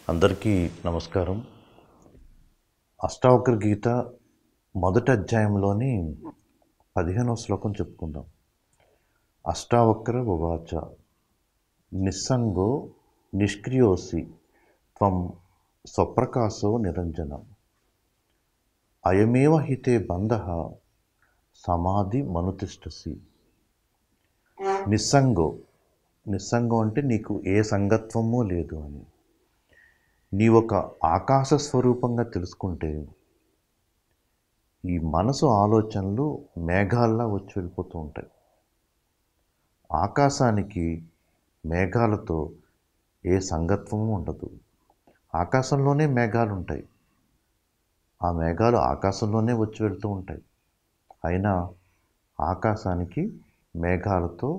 అందరికీ నమస్కారం. అష్టావక్ర గీత మొదటి అధ్యాయంలోని 15వ శ్లోకం చెప్పుకుందాం. అష్టావక్ర ఉవాచ నిస్సంగో నిష్క్రియోసి త్వం స్వప్రకాశో నిరంజనం అయమేవ హితే బంధః సమాధి మనుతిష్టసి. నిస్సంగం అంటే నీకు ఏ సంగత్వము లేదు అని. నీ ఒక ఆకాశ స్వరూపంగా తెలుసుకుంటే ఈ మనసు ఆలోచనలు మేఘాల్లా వచ్చి వెళ్ళిపోతూ ఉంటాయి. ఆకాశానికి మేఘాలతో ఏ సంగత్వము ఉండదు. ఆకాశంలోనే మేఘాలు ఉంటాయి. ఆ మేఘాలు ఆకాశంలోనే వచ్చి వెళ్తూ ఉంటాయి. అయినా ఆకాశానికి మేఘాలతో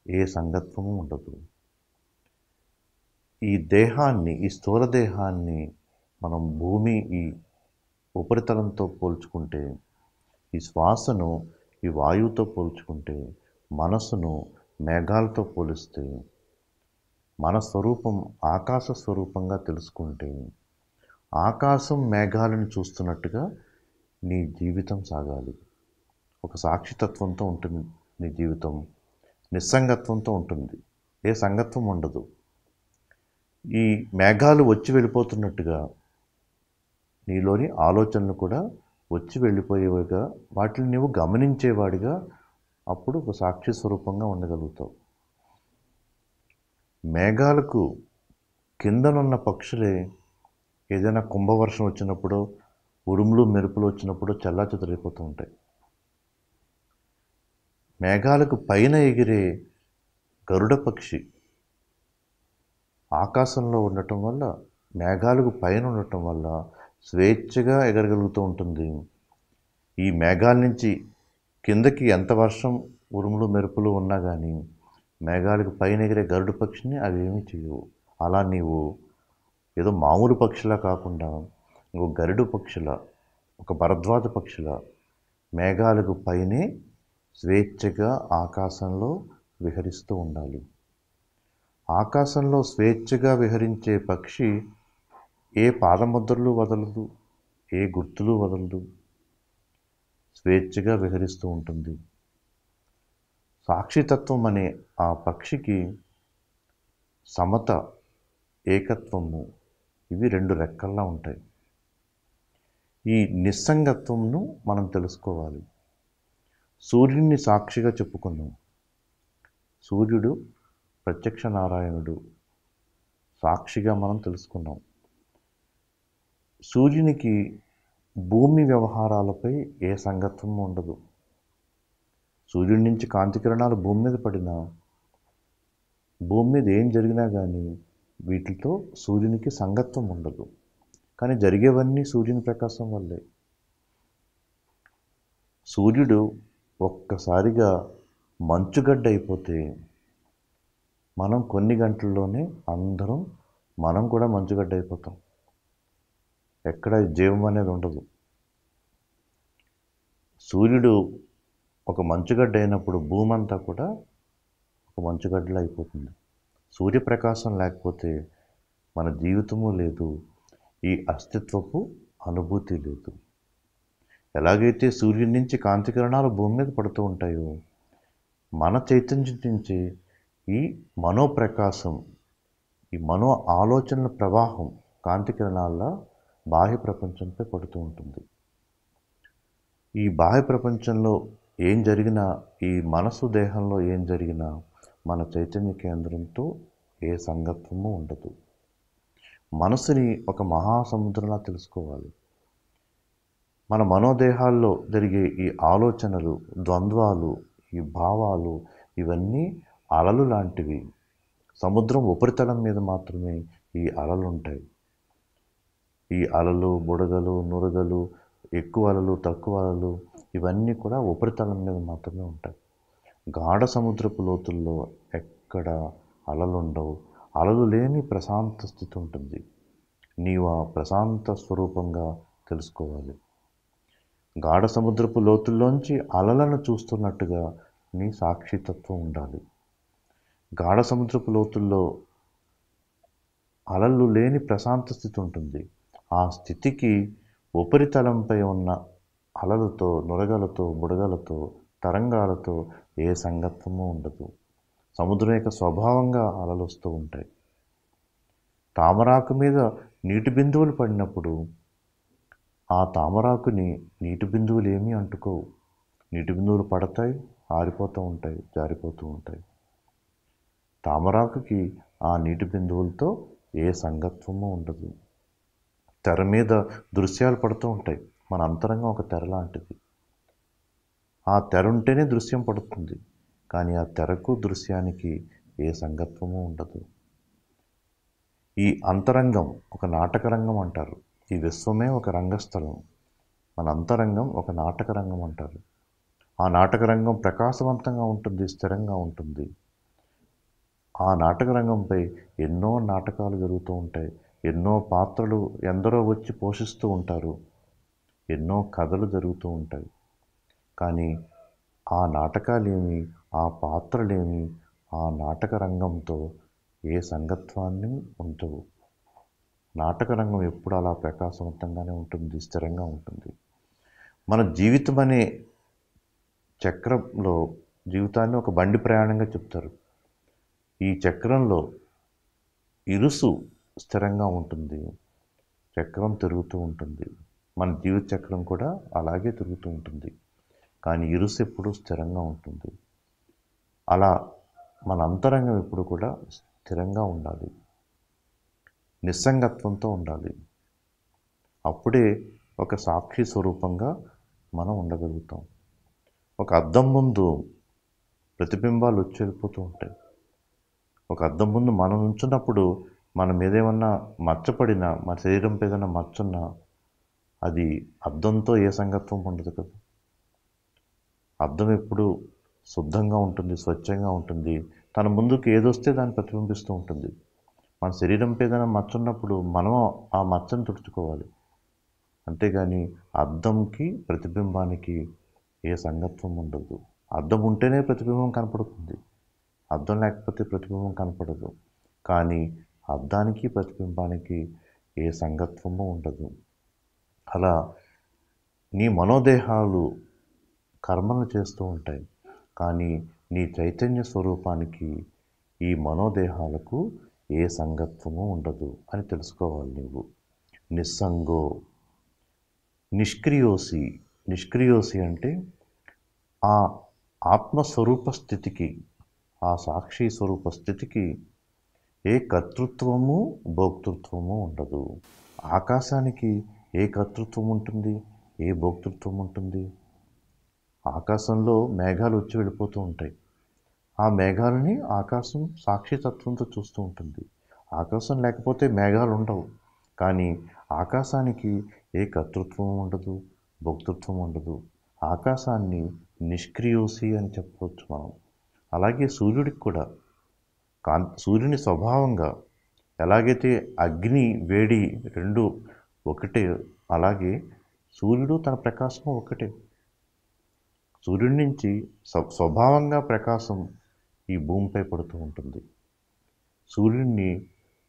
ఏ సంగత్వము ఉండదు. ఈ దేహాన్ని, ఈ స్థూల దేహాన్ని మనం భూమి ఈ ఉపరితలంతో పోల్చుకుంటే, ఈ శ్వాసను ఈ వాయువుతో పోల్చుకుంటే, మనస్సును మేఘాలతో పోలిస్తే, మన స్వరూపం ఆకాశ స్వరూపంగా తెలుసుకుంటే, ఆకాశం మేఘాలను చూస్తున్నట్టుగా నీ జీవితం సాగాలి. ఒక సాక్షితత్వంతో ఉంటుంది నీ జీవితం. నిస్సంగత్వంతో ఉంటుంది. ఏ సంగత్వం ఉండదు. ఈ మేఘాలు వచ్చి వెళ్ళిపోతున్నట్టుగా నీలోని ఆలోచనలు కూడా వచ్చి వెళ్ళిపోయేవిగా, వాటిని నీవు గమనించేవాడిగా అప్పుడు ఒక సాక్షి స్వరూపంగా ఉండగలుగుతావు. మేఘాలకు కిందనున్న పక్షులే ఏదైనా కుంభవర్షం వచ్చినప్పుడు, ఉరుములు మెరుపులు వచ్చినప్పుడు చెల్లాచెదరైపోతూ ఉంటాయి. మేఘాలకు పైన ఎగిరే గరుడ పక్షి ఆకాశంలో ఉండటం వల్ల, మేఘాలకు పైన ఉండటం వల్ల స్వేచ్ఛగా ఎగరగలుగుతూ ఉంటుంది. ఈ మేఘాల నుంచి కిందకి ఎంత వర్షం, ఉరుములు మెరుపులు ఉన్నా కానీ మేఘాలకు పైన ఎగిరే గరుడ పక్షిని అవి ఏమీ చేయవు. అలా నీవు ఏదో మామూలు పక్షిలా కాకుండా నువ్వు గరుడు పక్షిలా, ఒక భరద్వాజ పక్షిలా మేఘాలకు పైనే స్వేచ్ఛగా ఆకాశంలో విహరిస్తూ ఉండాలి. ఆకాశంలో స్వేచ్ఛగా విహరించే పక్షి ఏ పాదముద్రలు వదలదు, ఏ గుర్తులు వదలదు, స్వేచ్ఛగా విహరిస్తూ ఉంటుంది. సాక్షితత్వం అనే ఆ పక్షికి సమత, ఏకత్వము ఇవి రెండు రెక్కల్లా ఉంటాయి. ఈ నిస్సంగత్వంను మనం తెలుసుకోవాలి. సూర్యుడిని సాక్షిగా చెప్పుకున్నాం. సూర్యుడు ప్రత్యక్ష నారాయణుడు సాక్షిగా మనం తెలుసుకున్నాం. సూర్యునికి భూమి వ్యవహారాలపై ఏ సంగత్వం ఉండదు. సూర్యుడి నుంచి కాంతి కిరణాలు భూమి మీద పడినా, భూమి మీద ఏం జరిగినా కానీ వీటితో సూర్యునికి సంగత్వం ఉండదు. కానీ జరిగేవన్నీ సూర్యుని ప్రకాశం వల్లే. సూర్యుడు ఒక్కసారిగా మంచుగడ్డ అయిపోతే మనం కొన్ని గంటల్లోనే మనం కూడా మంచుగడ్డ అయిపోతాం. ఎక్కడ జీవం అనేది ఉండదు. సూర్యుడు ఒక మంచుగడ్డ అయినప్పుడు భూమి అంతా కూడా ఒక మంచుగడ్డలో అయిపోతుంది. సూర్యప్రకాశం లేకపోతే మన జీవితము లేదు, ఈ అస్తిత్వపు అనుభూతి లేదు. ఎలాగైతే సూర్యుడి నుంచి కాంతి కిరణాలు భూమి మీద పడుతూ ఉంటాయో, మన చైతన్యం నుంచి ఈ మనోప్రకాశం, ఈ మనో ఆలోచనల ప్రవాహం కాంతి కిరణాల బాహ్య ప్రపంచంపై పడుతూ ఉంటుంది. ఈ బాహ్య ప్రపంచంలో ఏం జరిగినా, ఈ మనసు దేహంలో ఏం జరిగినా మన చైతన్య కేంద్రంతో ఏ సంగత్వము ఉండదు. మనసుని ఒక మహాసముద్రంలా తెలుసుకోవాలి. మన మనోదేహాల్లో జరిగే ఈ ఆలోచనలు, ద్వంద్వాలు, ఈ భావాలు ఇవన్నీ అలలు లాంటివి. సముద్రం ఉపరితలం మీద మాత్రమే ఈ అలలు ఉంటాయి. ఈ అలలు, బుడగలు, నురగలు, ఎక్కువ అలలు, తక్కువ అలలు ఇవన్నీ కూడా ఉపరితలం మీద మాత్రమే ఉంటాయి. గాఢ సముద్రపు లోతుల్లో ఎక్కడ అలలు ఉండవు. అలలు లేని ప్రశాంత స్థితి ఉంటుంది. నీవు ఆ ప్రశాంత స్వరూపంగా తెలుసుకోవాలి. గాఢ సముద్రపు లోతుల్లోంచి అలలను చూస్తున్నట్టుగా నీ సాక్షితత్వం ఉండాలి. గాఢ సముద్రపు లోతుల్లో అలలు లేని ప్రశాంత స్థితి ఉంటుంది. ఆ స్థితికి ఉపరితలంపై ఉన్న అలలతో, నురగలతో, బుడగలతో, తరంగాలతో ఏ సంగత్వము ఉండదు. సముద్రం యొక్క స్వభావంగా అలలు వస్తూ ఉంటాయి. తామరాకు మీద నీటి బిందువులు పడినప్పుడు ఆ తామరాకుని నీటి బిందువులు ఏమీ అంటుకోవు. నీటి బిందువులు పడతాయి, ఆరిపోతూ ఉంటాయి, జారిపోతూ ఉంటాయి. తామరాకుకి ఆ నీటి బిందువులతో ఏ సంగత్వము ఉండదు. తెర మీద దృశ్యాలు పడుతూ ఉంటాయి. మన అంతరంగం ఒక తెర లాంటిది. ఆ తెర ఉంటేనే దృశ్యం పడుతుంది, కానీ ఆ తెరకు దృశ్యానికి ఏ సంగత్వము ఉండదు. ఈ అంతరంగం ఒక నాటక రంగం అంటారు. ఈ విశ్వమే ఒక రంగస్థలం. మన అంతరంగం ఒక నాటక రంగం అంటారు. ఆ నాటక రంగం ప్రకాశవంతంగా ఉంటుంది, స్థిరంగా ఉంటుంది. ఆ నాటక రంగంపై ఎన్నో నాటకాలు జరుగుతూ ఉంటాయి. ఎన్నో పాత్రలు ఎందరో వచ్చి పోషిస్తూ ఉంటారు. ఎన్నో కథలు జరుగుతూ ఉంటాయి. కానీ ఆ నాటకాలేమి, ఆ పాత్రలేమి ఆ నాటక రంగంతో ఏ సంగత్వాన్ని ఉండవు. నాటక రంగం ఎప్పుడు అలా ప్రకాశవంతంగానే ఉంటుంది, స్థిరంగా ఉంటుంది. మన జీవితం అనే చక్రంలో జీవితాన్ని ఒక బండి ప్రయాణంగా చెప్తారు. ఈ చక్రంలో ఇరుసు స్థిరంగా ఉంటుంది, చక్రం తిరుగుతూ ఉంటుంది. మన జీవిత చక్రం కూడా అలాగే తిరుగుతూ ఉంటుంది, కానీ ఇరుసు ఎప్పుడూ స్థిరంగా ఉంటుంది. అలా మన అంతరంగం ఎప్పుడు కూడా స్థిరంగా ఉండాలి, నిస్సంగత్వంతో ఉండాలి. అప్పుడే ఒక సాక్షి స్వరూపంగా మనం ఉండగలుగుతాం. ఒక అద్దం ముందు ప్రతిబింబాలు వచ్చి వెళ్ళిపోతూ ఉంటాయి. ఒక అద్దం ముందు మనం ఉంచున్నప్పుడు మన మీద ఏమన్నా మచ్చపడినా, మన శరీరం మీద ఏదైనా మచ్చున్నా అది అద్దంతో ఏ సంగత్వం ఉండదు కదా. అద్దం ఎప్పుడు శుద్ధంగా ఉంటుంది, స్వచ్ఛంగా ఉంటుంది. తన ముందుకు ఏదొస్తే దాన్ని ప్రతిబింబిస్తూ ఉంటుంది. మన శరీరం మీద ఏదైనా మచ్చ ఉన్నప్పుడు మనం ఆ మచ్చను తుడుచుకోవాలి. అంతేగాని అద్దంకి ప్రతిబింబానికి ఏ సంగత్వం ఉండదు. అద్దం ఉంటేనే ప్రతిబింబం కనపడుతుంది, అద్దం లేకపోతే ప్రతిబింబం కనపడదు. కానీ అద్దానికి ప్రతిబింబానికి ఏ సంగత్వము ఉండదు. అలా నీ మనోదేహాలు కర్మలు చేస్తూ ఉంటాయి, కానీ నీ చైతన్య స్వరూపానికి ఈ మనోదేహాలకు ఏ సంగత్వము ఉండదు అని తెలుసుకోవాలి నీవు. నిస్సంగో నిష్క్రియోసి. నిష్క్రియోసి అంటే ఆ ఆత్మస్వరూప స్థితికి, ఆ సాక్షి స్వరూప స్థితికి ఏ కర్తృత్వము భోక్తృత్వము ఉండదు. ఆకాశానికి ఏ కర్తృత్వం ఉంటుంది, ఏ భోక్తృత్వం ఉంటుంది? ఆకాశంలో మేఘాలు వచ్చి వెళ్ళిపోతూ ఉంటాయి. ఆ మేఘాలని ఆకాశం సాక్షితత్వంతో చూస్తూ ఉంటుంది. ఆకాశం లేకపోతే మేఘాలు ఉండవు. కానీ ఆకాశానికి ఏ కర్తృత్వం ఉండదు, భోక్తృత్వం ఉండదు. ఆకాశాన్ని నిష్క్రియోసి అని చెప్పవచ్చు మనం. అలాగే సూర్యుడికి కూడా సూర్యుని స్వభావంగా ఎలాగైతే అగ్ని వేడి రెండు ఒకటే, అలాగే సూర్యుడు తన ప్రకాశము ఒకటే. సూర్యుడి నుంచి స్వభావంగా ప్రకాశం ఈ భూమిపై పడుతూ ఉంటుంది. సూర్యుడిని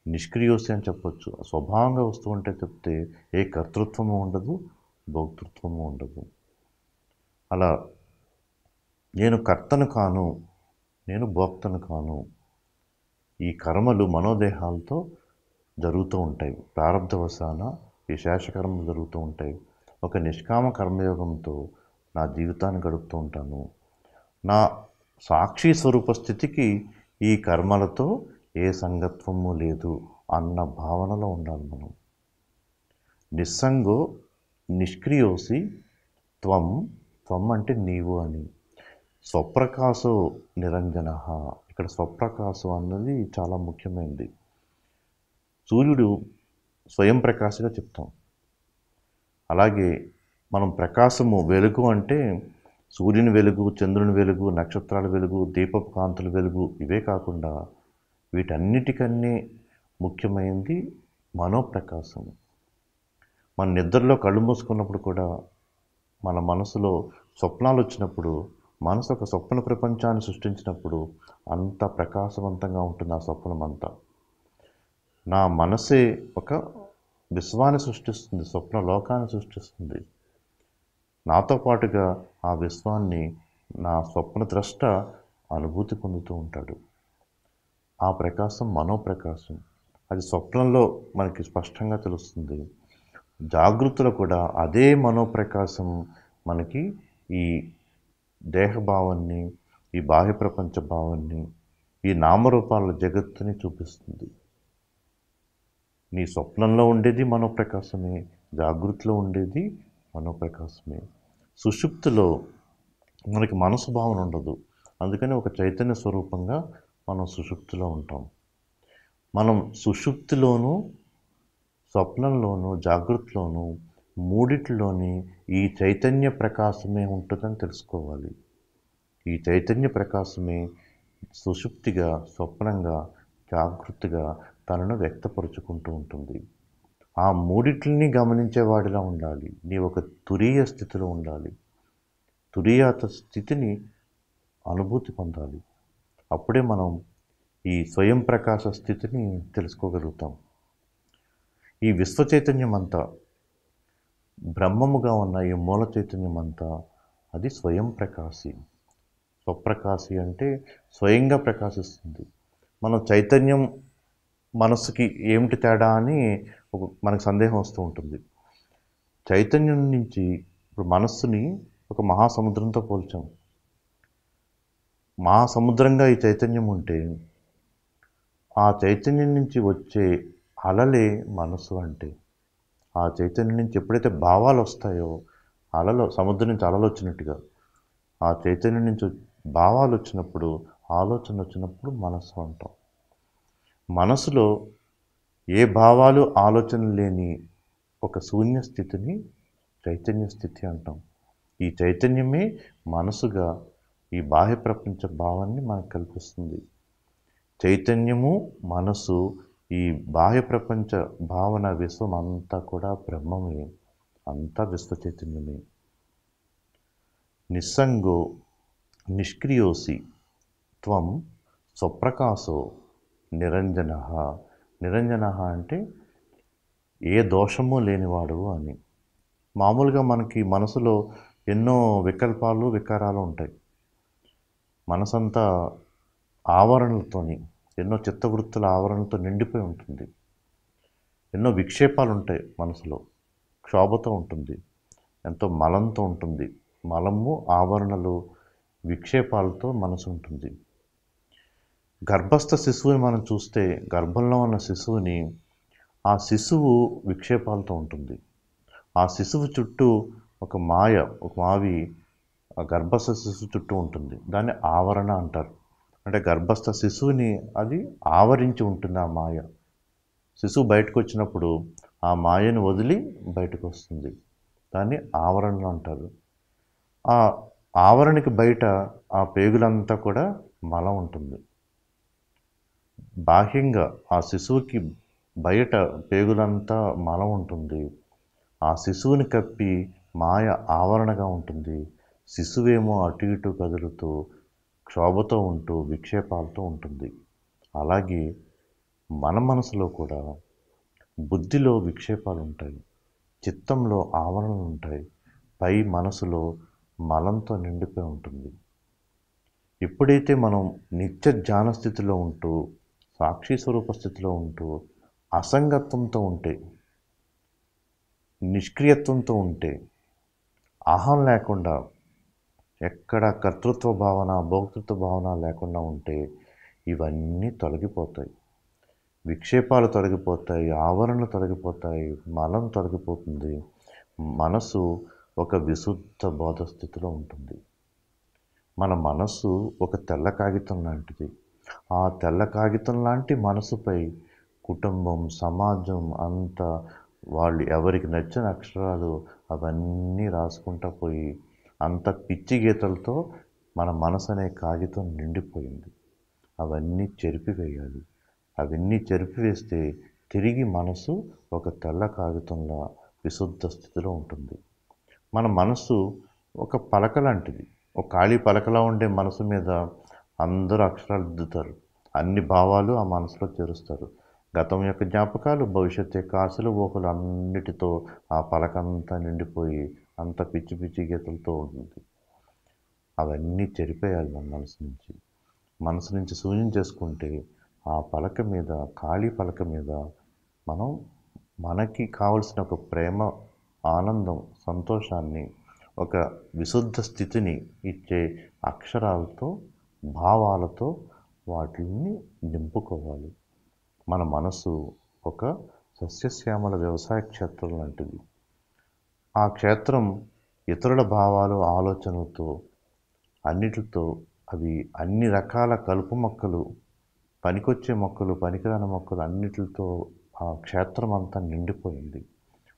నిష్క్రియోసి అని చెప్పొచ్చు. స్వభావంగా వస్తూ ఉంటే చెప్తే ఏ కర్తృత్వము ఉండదు, భోక్తృత్వము ఉండదు. అలా నేను కర్తను కాను, నేను భోక్తను కాను. ఈ కర్మలు మనోదేహాలతో జరుగుతూ ఉంటాయి. ప్రారంధవశాన ఈ శేషకర్మలు జరుగుతూ ఉంటాయి. ఒక నిష్కామ కర్మయోగంతో నా జీవితాన్ని గడుపుతూ ఉంటాను. నా సాక్షి స్వరూప స్థితికి ఈ కర్మలతో ఏ సంగత్వము లేదు అన్న భావనలో ఉండాలి మనం. నిస్సంగో నిష్క్రియోసి త్వం. త్వం అంటే నీవు అని. స్వప్రకాశో నిరంజన. ఇక్కడ స్వప్రకాశం అన్నది చాలా ముఖ్యమైనది. సూర్యుడు స్వయం ప్రకాశగా చెప్తాం. అలాగే మనం ప్రకాశము వెలుగు అంటే సూర్యుని వెలుగు, చంద్రుని వెలుగు, నక్షత్రాల వెలుగు, దీపపు కాంతుల వెలుగు ఇవే కాకుండా వీటన్నిటికన్నీ ముఖ్యమైనది మనోప్రకాశం. మన నిద్రలో కళ్ళు మూసుకున్నప్పుడు కూడా మన మనసులో స్వప్నాలు వచ్చినప్పుడు, మనసు ఒక స్వప్న ప్రపంచాన్ని సృష్టించినప్పుడు అంత ప్రకాశవంతంగా ఉంటుంది ఆ స్వప్నం అంతా. నా మనసే ఒక విశ్వాన్ని సృష్టిస్తుంది, స్వప్న లోకాన్ని సృష్టిస్తుంది. నాతో పాటుగా ఆ విశ్వాన్ని నా స్వప్న ద్రష్ట అనుభూతి పొందుతూ ఉంటాడు. ఆ ప్రకాశం మనోప్రకాశం. అది స్వప్నంలో మనకి స్పష్టంగా తెలుస్తుంది. జాగృతిలో కూడా అదే మనోప్రకాశం మనకి ఈ దేహభావాన్ని, ఈ బాహ్య ప్రపంచ భావాన్ని, ఈ నామరూపాల జగత్తుని చూపిస్తుంది. నీ స్వప్నంలో ఉండేది మనోప్రకాశమే, జాగృతిలో ఉండేది మనోప్రకాశమే. సుషుప్తిలో మనకి మనసు భావన ఉండదు. అందుకని ఒక చైతన్య స్వరూపంగా మనం సుషుప్తిలో ఉంటాం. మనం సుషుప్తిలోనూ, స్వప్నంలోనూ, జాగృతిలోనూ మూడిట్లోని ఈ చైతన్య ప్రకాశమే ఉంటుందని తెలుసుకోవాలి. ఈ చైతన్య ప్రకాశమే సుషుప్తిగా, స్వప్నంగా, జాగృతిగా తనను వ్యక్తపరుచుకుంటూ ఉంటుంది. ఆ మూడిట్లని గమనించేవాడిలా ఉండాలి. నీ ఒక తురీయ స్థితిలో ఉండాలి. తురీయాత స్థితిని అనుభూతి పొందాలి. అప్పుడే మనం ఈ స్వయం ప్రకాశ స్థితిని తెలుసుకోగలుగుతాం. ఈ విశ్వ చైతన్యం అంతా, బ్రహ్మముగా ఉన్న ఈ మూల చైతన్యం అంతా అది స్వయం ప్రకాశి. స్వప్రకాశి అంటే స్వయంగా ప్రకాశిస్తుంది. మనం చైతన్యం మనస్సుకి ఏమిటి తేడా అని మనకు సందేహం వస్తూ ఉంటుంది. చైతన్యం నుంచి ఇప్పుడు మనస్సుని ఒక మహాసముద్రంతో పోల్చాం. మహాసముద్రంగా ఈ చైతన్యం ఉంటే ఆ చైతన్యం నుంచి వచ్చే అలలే మనసు అంటే. ఆ చైతన్యం నుంచి ఎప్పుడైతే భావాలు వస్తాయో, అలలు సముద్రం నుంచి అలలు వచ్చినట్టుగా ఆ చైతన్యం నుంచి భావాలు వచ్చినప్పుడు, ఆలోచన వచ్చినప్పుడు మనసు అంటాం. మనసులో ఏ భావాలు ఆలోచనలు లేని ఒక శూన్య స్థితిని చైతన్య స్థితి అంటాం. ఈ చైతన్యమే మనసుగా ఈ బాహ్య ప్రపంచ భావాన్ని మనకు కల్పిస్తుంది. చైతన్యము, మనసు, ఈ బాహ్య ప్రపంచ భావన, విశ్వం అంతా కూడా బ్రహ్మమే, అంతా విశ్వ చైతన్యమే. నిస్సంగో నిష్క్రియోసి త్వం స్వప్రకాశో నిరంజన. నిరంజన అంటే ఏ దోషము లేనివాడు అని. మామూలుగా మనకి మనసులో ఎన్నో వికల్పాలు, వికారాలు ఉంటాయి. మనసంతా ఆవరణలతోని, ఎన్నో చిత్తవృత్తుల ఆవరణలతో నిండిపోయి ఉంటుంది. ఎన్నో విక్షేపాలు ఉంటాయి మనసులో, క్షోభతో ఉంటుంది, ఎంతో మలంతో ఉంటుంది. మలము, ఆవరణలు, విక్షేపాలతో మనసు ఉంటుంది. గర్భస్థ శిశువుని మనం చూస్తే, గర్భంలో ఉన్న శిశువుని, ఆ శిశువు విక్షేపాలతో ఉంటుంది. ఆ శిశువు చుట్టూ ఒక మాయ, ఒక మావి ఆ గర్భస్థ శిశువు చుట్టూ ఉంటుంది. దాన్ని ఆవరణ అంటారు. అంటే గర్భస్థ శిశువుని అది ఆవరించి ఉంటుంది ఆ మాయ. శిశువు బయటకు వచ్చినప్పుడు ఆ మాయను వదిలి బయటకు వస్తుంది. దాన్ని ఆవరణ అంటారు. ఆ ఆవరణకి బయట ఆ పేగులంతా కూడా మలం ఉంటుంది. బాహ్యంగా ఆ శిశువుకి బయట పేగులంతా మలం ఉంటుంది. ఆ శిశువుని కప్పి మాయ ఆవరణగా ఉంటుంది. శిశువేమో అటు ఇటు కదులుతూ, క్షోభతో ఉంటూ, విక్షేపాలతో ఉంటుంది. అలాగే మన మనసులో కూడా బుద్ధిలో విక్షేపాలు ఉంటాయి, చిత్తంలో ఆవరణలు ఉంటాయి, పై మనసులో మలంతో నిండిపోయి ఉంటుంది. ఎప్పుడైతే మనం నిత్య ధ్యాన స్థితిలో ఉంటూ, సాక్షి స్వరూప స్థితిలో ఉంటూ, అసంగత్వంతో ఉంటే, నిష్క్రియత్వంతో ఉంటే, అహం లేకుండా, ఎక్కడ కర్తృత్వ భావన, భోక్తృత్వ భావన లేకుండా ఉంటే ఇవన్నీ తొలగిపోతాయి. విక్షేపాలు తొలగిపోతాయి, ఆవరణలు తొలగిపోతాయి, మలం తొలగిపోతుంది. మనసు ఒక విశుద్ధ బోధ స్థితిలో ఉంటుంది. మన మనసు ఒక తెల్ల కాగితం లాంటిది. ఆ తెల్ల కాగితం లాంటి మనసుపై కుటుంబం, సమాజం అంతా వాళ్ళు ఎవరికి నచ్చిన అక్షరాలు అవన్నీ రాసుకుంటా పోయి అంత పిచ్చి గీతలతో మన మనసు అనే కాగితం నిండిపోయింది. అవన్నీ చెరిపివేయాలి. అవన్నీ చెరిపివేస్తే తిరిగి మనసు ఒక తెల్ల కాగితంలా విశుద్ధ స్థితిలో ఉంటుంది. మన మనసు ఒక పలక లాంటిది. ఒక ఖాళీ పలకలా ఉండే మనసు మీద అందరూ అక్షరాలు దిద్దుతారు. అన్ని భావాలు ఆ మనసులో చేరుస్తారు. గతం యొక్క జ్ఞాపకాలు, భవిష్యత్తు యొక్క ఆశలు, ఊహలు అన్నిటితో ఆ పలకంతా నిండిపోయి అంత పిచ్చి పిచ్చి గీతలతో ఉంటుంది. అవన్నీ చెరిపేయాలి మన మనసు నుంచి శూన్యం చేసుకుంటే ఆ పలక మీద, ఖాళీ పలక మీద మనం మనకి కావలసిన ఒక ప్రేమ, ఆనందం, సంతోషాన్ని, ఒక విశుద్ధ స్థితిని ఇచ్చే అక్షరాలతో, భావాలతో వాటిని నింపుకోవాలి. మన మనసు ఒక సస్యశ్యామల వ్యవసాయ క్షేత్రం లాంటిది. ఆ క్షేత్రం ఇతరుల భావాలు, ఆలోచనలతో, అన్నిటితో అవి అన్ని రకాల కలుపు మొక్కలు, పనికొచ్చే మొక్కలు, పనికిరాని మొక్కలు అన్నిటితో ఆ క్షేత్రం అంతా నిండిపోయింది.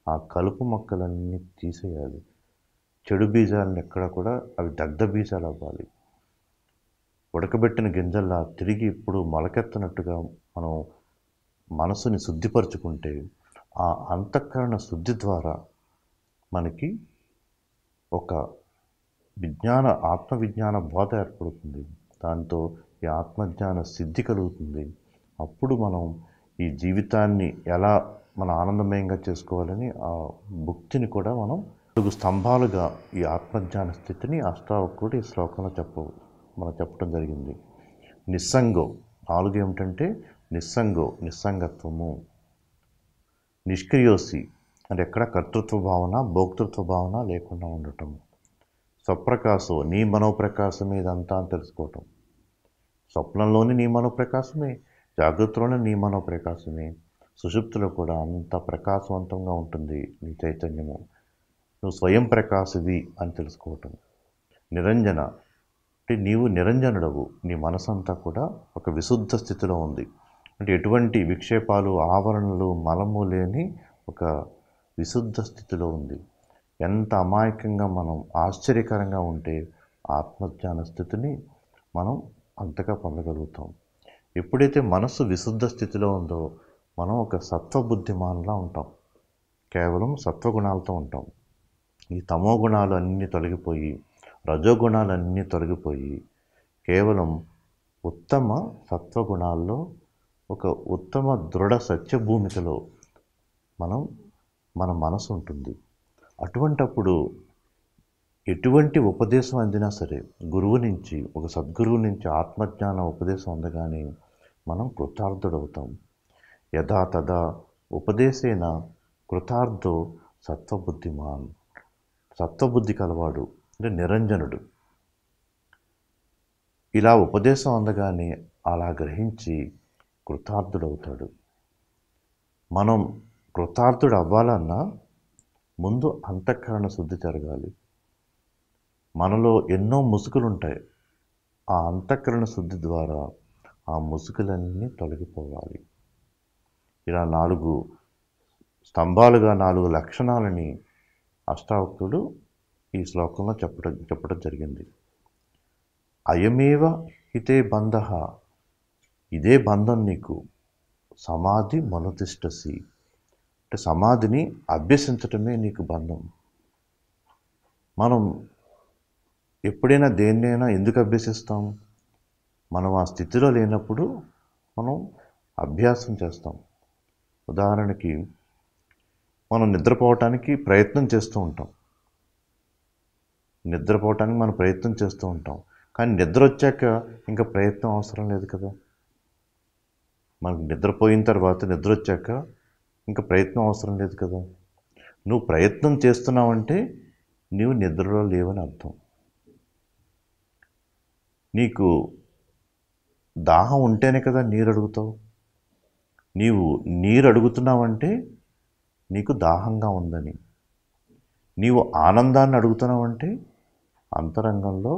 ఆ కలుపు మొక్కలన్నీ తీసేయాలి. చెడు బీజాలను ఎక్కడ కూడా అవి దగ్ధ బీజాలు అవ్వాలి. ఉడకబెట్టిన గింజల్లా తిరిగి ఇప్పుడు మొలకెత్తనట్టుగా మనం మనసుని శుద్ధిపరుచుకుంటే ఆ అంతఃకరణ శుద్ధి ద్వారా మనకి ఒక ఆత్మవిజ్ఞాన బోధ ఏర్పడుతుంది. దాంతో ఈ ఆత్మజ్ఞాన సిద్ధి కలుగుతుంది. అప్పుడు మనం ఈ జీవితాన్ని ఎలా మన ఆనందమయంగా చేసుకోవాలని ఆ భుక్తిని కూడా మనం 4 స్తంభాలుగా ఈ ఆత్మజ్ఞాన స్థితిని అష్టావక్రుడు ఈ శ్లోకంలో చెప్పడం జరిగింది. నిస్సంగో 4 ఏమిటంటే నిస్సంగత్వము. నిష్క్రియోసి అంటే ఎక్కడ కర్తృత్వ భావన, భోక్తృత్వ భావన లేకుండా ఉండటం. స్వప్రకాశం నీ మనోప్రకాశమే ఇదంతా అని తెలుసుకోవటం. స్వప్నంలోని నీ మనోప్రకాశమే, జాగ్రత్తలోని నీ మనోప్రకాశమే, సుషుప్తిలో కూడా అంత ప్రకాశవంతంగా ఉంటుంది నీ చైతన్యము. నువ్వు స్వయం ప్రకాశివి అని తెలుసుకోవటం. నిరంజన అంటే నీవు నిరంజనుడవు. నీ మనసంతా కూడా ఒక విశుద్ధ స్థితిలో ఉంది. అంటే ఎటువంటి విక్షేపాలు, ఆవరణలు, మలము లేని ఒక విశుద్ధ స్థితిలో ఉంది. ఎంత అమాయకంగా మనం ఆశ్చర్యకరంగా ఉంటే ఆత్మజ్ఞాన స్థితిని మనం అంతగా పొందగలుగుతాం. ఎప్పుడైతే మనస్సు విశుద్ధ స్థితిలో ఉందో మనం ఒక సత్వబుద్ధిమాన్లా ఉంటాం. కేవలం సత్వగుణాలతో ఉంటాం. ఈ తమో గుణాలు అన్నీ తొలగిపోయి, రజోగుణాలు అన్నీ తొలగిపోయి కేవలం ఉత్తమ సత్వగుణాల్లో ఒక ఉత్తమ దృఢ సత్యభూమికలో మన మనసు ఉంటుంది. అటువంటప్పుడు ఎటువంటి ఉపదేశం అందినా సరే, గురువు నుంచి, ఒక సద్గురువు నుంచి ఆత్మజ్ఞాన ఉపదేశం అందగానే మనం కృతార్థుడవుతాం. యథా తదా ఉపదేశేన కృతార్థో సత్వబుద్ధిమాన్. సత్వబుద్ధి కలవాడు అంటే నిరంజనుడు. ఇలా ఉపదేశం అందగానే అలా గ్రహించి కృతార్థుడవుతాడు. మనం కృతార్థుడు అవ్వాలన్నా ముందు అంతఃకరణ శుద్ధి జరగాలి. మనలో ఎన్నో ముసుగులు ఉంటాయి. ఆ అంతఃకరణ శుద్ధి ద్వారా ఆ ముసుగులన్నీ తొలగిపోవాలి. ఇలా 4 స్తంభాలుగా 4 లక్షణాలని అష్టావక్రుడు ఈ శ్లోకంలో చెప్పడం జరిగింది. అయమేవ హితే బంధ, ఇదే బంధం నీకు. సమాధి మనుతిష్టసి అంటే సమాధిని అభ్యసించటమే నీకు బంధం. మనం ఎప్పుడైనా దేన్నైనా ఎందుకు అభ్యసిస్తాం? మనం ఆ స్థితిలో లేనప్పుడు మనం అభ్యాసం చేస్తాం. ఉదాహరణకి మనం నిద్రపోవటానికి ప్రయత్నం చేస్తూ ఉంటాం. కానీ నిద్ర వచ్చాక ఇంకా ప్రయత్నం అవసరం లేదు కదా. మనకు నిద్రపోయిన తర్వాత నిద్ర వచ్చాక ఇంకా ప్రయత్నం అవసరం లేదు కదా. నువ్వు ప్రయత్నం చేస్తున్నావంటే నీవు నిద్రలో లేవని అర్థం. నీకు దాహం ఉంటేనే కదా నీరు అడుగుతావు. నీవు నీరు అడుగుతున్నావంటే నీకు దాహంగా ఉందని. నీవు ఆనందాన్ని అడుగుతున్నావంటే అంతరంగంలో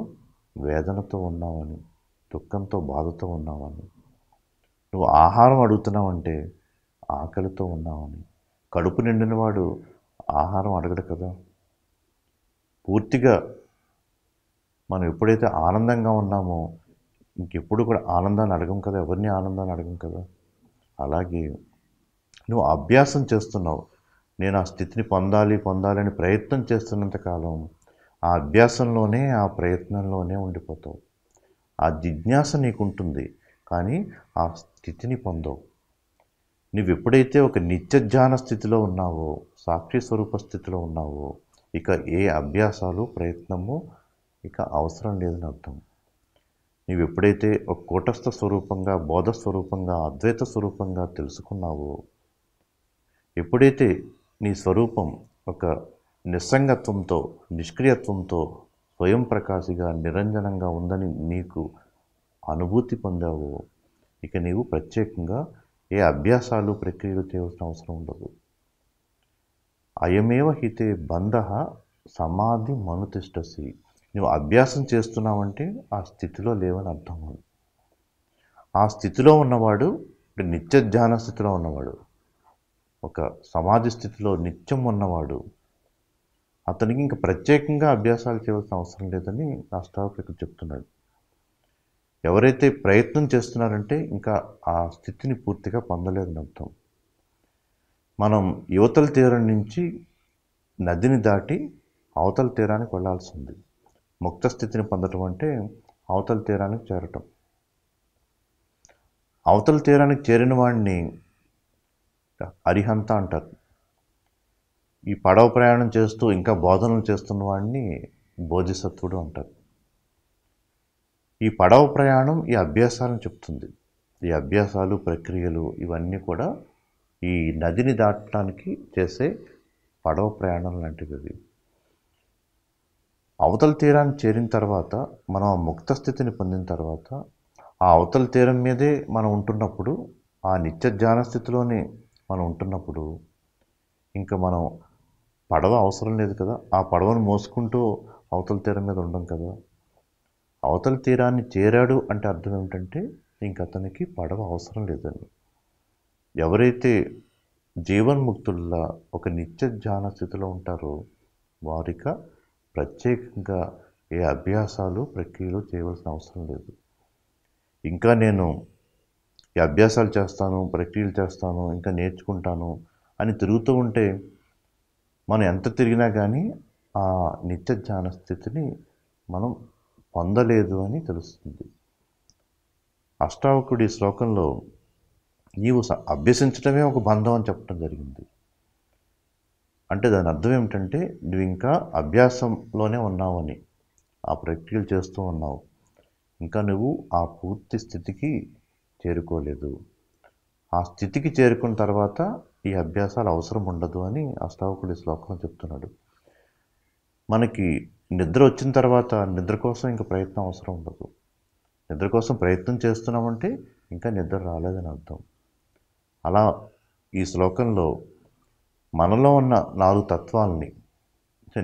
వేదనతో ఉన్నావని, దుఃఖంతో, బాధతో ఉన్నావని. నువ్వు ఆహారం అడుగుతున్నావంటే ఆకలితో ఉన్నావని. కడుపు నిండినవాడు ఆహారం అడగడు కదా. పూర్తిగా మనం ఎప్పుడైతే ఆనందంగా ఉన్నామో ఇంకెప్పుడు కూడా ఆనందాన్ని అడగం కదా, ఎవరిని ఆనందాన్ని అడగం కదా. అలాగే నువ్వు అభ్యాసం చేస్తున్నావు. నేను ఆ స్థితిని పొందాలని ప్రయత్నం చేస్తున్నంతకాలం ఆ అభ్యాసంలోనే, ఆ ప్రయత్నంలోనే ఉండిపోతావు. ఆ జిజ్ఞాస నీకుంటుంది కానీ ఆ స్థితిని పొందవు. నువ్వు ఎప్పుడైతే ఒక నిత్య ధ్యాన స్థితిలో ఉన్నావో, సాక్షి స్వరూప స్థితిలో ఉన్నావో, ఇక ఏ అభ్యాసాలు ప్రయత్నము ఇక అవసరం లేదని అర్థం. నీవు ఎప్పుడైతే ఒక కూటస్థ స్వరూపంగా, బోధ స్వరూపంగా, అద్వైత స్వరూపంగా తెలుసుకున్నావో, ఎప్పుడైతే నీ స్వరూపం ఒక నిస్సంగత్వంతో, నిష్క్రియత్వంతో, స్వయం ప్రకాశిగా, నిరంజనంగా ఉందని నీకు అనుభూతి పొందావో, ఇక నీవు ప్రత్యేకంగా ఏ అభ్యాసాలు ప్రక్రియలు చేయవలసిన అవసరం ఉండదు. అయమేవ హితే బంధ సమాధి మనుతిష్టసి. నువ్వు అభ్యాసం చేస్తున్నావంటే ఆ స్థితిలో లేవని అర్థం. ఆ స్థితిలో ఉన్నవాడు నిత్య ధ్యాన స్థితిలో ఉన్నవాడు, ఒక సమాధి స్థితిలో నిత్యం ఉన్నవాడు, అతనికి ఇంకా ప్రత్యేకంగా అభ్యాసాలు చేయవలసిన అవసరం లేదని అష్టావక్రుడు చెప్తున్నాడు. ఎవరైతే ప్రయత్నం చేస్తున్నారంటే ఇంకా ఆ స్థితిని పూర్తిగా పొందలేదని అర్థం. మనం యువతల తీరం నుంచి నదిని దాటి అవతల తీరానికి వెళ్ళాల్సి ఉంది. ముక్త స్థితిని పొందటం అంటే అవతల తీరానికి చేరటం. అవతల తీరానికి చేరిన వాడిని అరిహంత అంటారు. ఈ పడవ ప్రయాణం చేస్తూ ఇంకా బోధనలు చేస్తున్న వాడిని బోధిసత్వుడు అంటారు. ఈ పడవ ప్రయాణం ఈ అభ్యాసాలను చెప్తుంది. ఈ అభ్యాసాలు, ప్రక్రియలు ఇవన్నీ కూడా ఈ నదిని దాటడానికి చేసే పడవ ప్రయాణం లాంటివి. అవతల తీరాన్ని చేరిన తర్వాత, మనం ఆ ముక్త స్థితిని పొందిన తర్వాత, ఆ అవతల తీరం మీదే మనం ఉంటున్నప్పుడు, ఆ నిత్య ధ్యాన స్థితిలోనే మనం ఉంటున్నప్పుడు, ఇంకా మనం పడవ అవసరం లేదు కదా. ఆ పడవను మోసుకుంటూ అవతల తీరం మీద ఉండం కదా. అవతల తీరాన్ని చేరాడు అంటే అర్థం ఏమిటంటే ఇంక అతనికి పడవ అవసరం లేదని. ఎవరైతే జీవన్ముక్తుల్లా ఒక నిత్య ధ్యాన స్థితిలో ఉంటారో వారిక ప్రత్యేకంగా ఏ అభ్యాసాలు, ప్రక్రియలు చేయవలసిన అవసరం లేదు. ఇంకా నేను ఈ అభ్యాసాలు చేస్తాను, ప్రక్రియలు చేస్తాను, ఇంకా నేర్చుకుంటాను అని తిరుగుతూ ఉంటే మనం ఎంత తిరిగినా కానీ ఆ నిత్య ధ్యాన స్థితిని మనం పొందలేదు అని తెలుస్తుంది. అష్టావకుడి శ్లోకంలో నీవు అభ్యసించడమే ఒక బంధం అని చెప్పడం జరిగింది. అంటే దాని అర్థం ఏమిటంటే నువ్వు ఇంకా అభ్యాసంలోనే ఉన్నావని, ఆ ప్రక్రియలు చేస్తూ ఉన్నావు, ఇంకా నువ్వు ఆ పూర్తి స్థితికి చేరుకోలేదు. ఆ స్థితికి చేరుకున్న తర్వాత ఈ అభ్యాసాలు అవసరం ఉండదు అని అష్టావకుడి శ్లోకంలో చెప్తున్నాడు. మనకి నిద్ర వచ్చిన తర్వాత నిద్ర కోసం ఇంకా ప్రయత్నం అవసరం ఉండదు. నిద్ర కోసం ప్రయత్నం చేస్తున్నామంటే ఇంకా నిద్ర రాలేదని అర్థం. అలా ఈ శ్లోకంలో మనలో ఉన్న 4 తత్వాలని,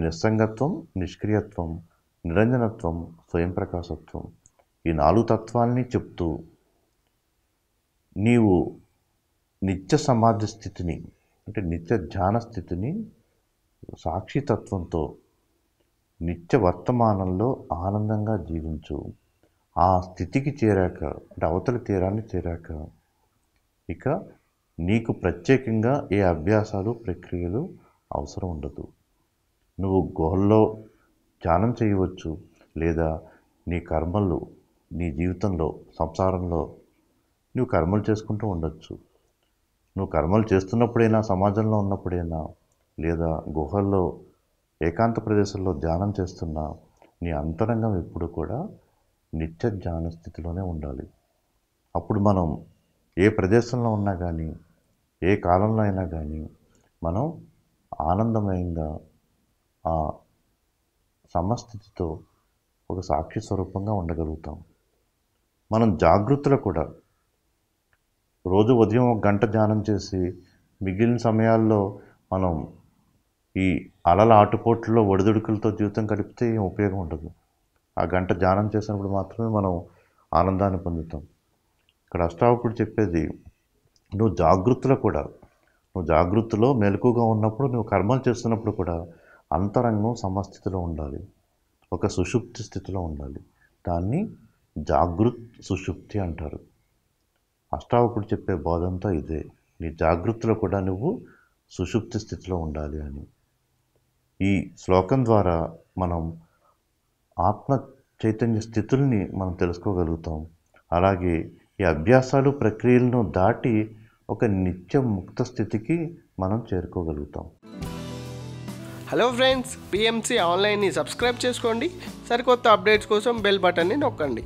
నిస్సంగత్వం, నిష్క్రియత్వం, నిరంజనత్వం, స్వయం ప్రకాశత్వం, ఈ 4 తత్వాలని చెప్తూ నీవు నిత్య సమాధి స్థితిని అంటే నిత్య ధ్యాన స్థితిని సాక్షితత్వంతో నిత్య వర్తమానంలో ఆనందంగా జీవించు. ఆ స్థితికి చేరాక అంటే అవతలి తీరాన్ని చేరాక ఇక నీకు ప్రత్యేకంగా ఏ అభ్యాసాలు, ప్రక్రియలు అవసరం ఉండదు. నువ్వు గుహల్లో ధ్యానం చేయవచ్చు, లేదా నీ కర్మలు, నీ జీవితంలో, సంసారంలో నువ్వు కర్మలు చేసుకుంటూ ఉండొచ్చు. నువ్వు కర్మలు చేస్తున్నప్పుడైనా, సమాజంలో ఉన్నప్పుడైనా, లేదా గుహల్లో ఏకాంత ప్రదేశంలో ధ్యానం చేస్తున్నా నీ అంతరంగం ఎప్పుడు కూడా నిత్య ధ్యాన స్థితిలోనే ఉండాలి. అప్పుడు మనం ఏ ప్రదేశంలో ఉన్నా కానీ, ఏ కాలంలో అయినా కానీ మనం ఆనందమయంగా ఆ సమస్థితితో ఒక సాక్షి స్వరూపంగా ఉండగలుగుతాం. మనం జాగృతిలో కూడా రోజు ఉదయం 1 గంట ధ్యానం చేసి మిగిలిన సమయాల్లో మనం ఈ అలల ఆటుపోట్లలో ఒడిదుడుకులతో జీవితం గడిపితే ఏం ఉపయోగం ఉండదు. ఆ గంట ధ్యానం చేసినప్పుడు మాత్రమే మనం ఆనందాన్ని పొందుతాం. ఇక్కడ అష్టావకుడు చెప్పేది నువ్వు జాగృతిలో మెలకుగా ఉన్నప్పుడు, నువ్వు కర్మలు చేస్తున్నప్పుడు కూడా అంతరంగం సమస్థితిలో ఉండాలి, ఒక సుషుప్తి స్థితిలో ఉండాలి. దాన్ని జాగృత్ సుషుప్తి అంటారు. అష్టావకుడు చెప్పే బోధంతో ఇదే, నీ జాగృతిలో కూడా నువ్వు సుషుప్తి స్థితిలో ఉండాలి అని. ఈ శ్లోకం ద్వారా మనం ఆత్మ చైతన్య స్థితుల్ని మనం తెలుసుకోగలుగుతాం. అలాగే ఈ అభ్యాసాలు, ప్రక్రియలను దాటి ఒక నిత్య ముక్త స్థితికి మనం చేరుకోగలుగుతాం. హలో ఫ్రెండ్స్, పిఎంసి ఆన్లైన్ని సబ్స్క్రైబ్ చేసుకోండి. సరికొత్త అప్డేట్స్ కోసం బెల్ బటన్ని నొక్కండి.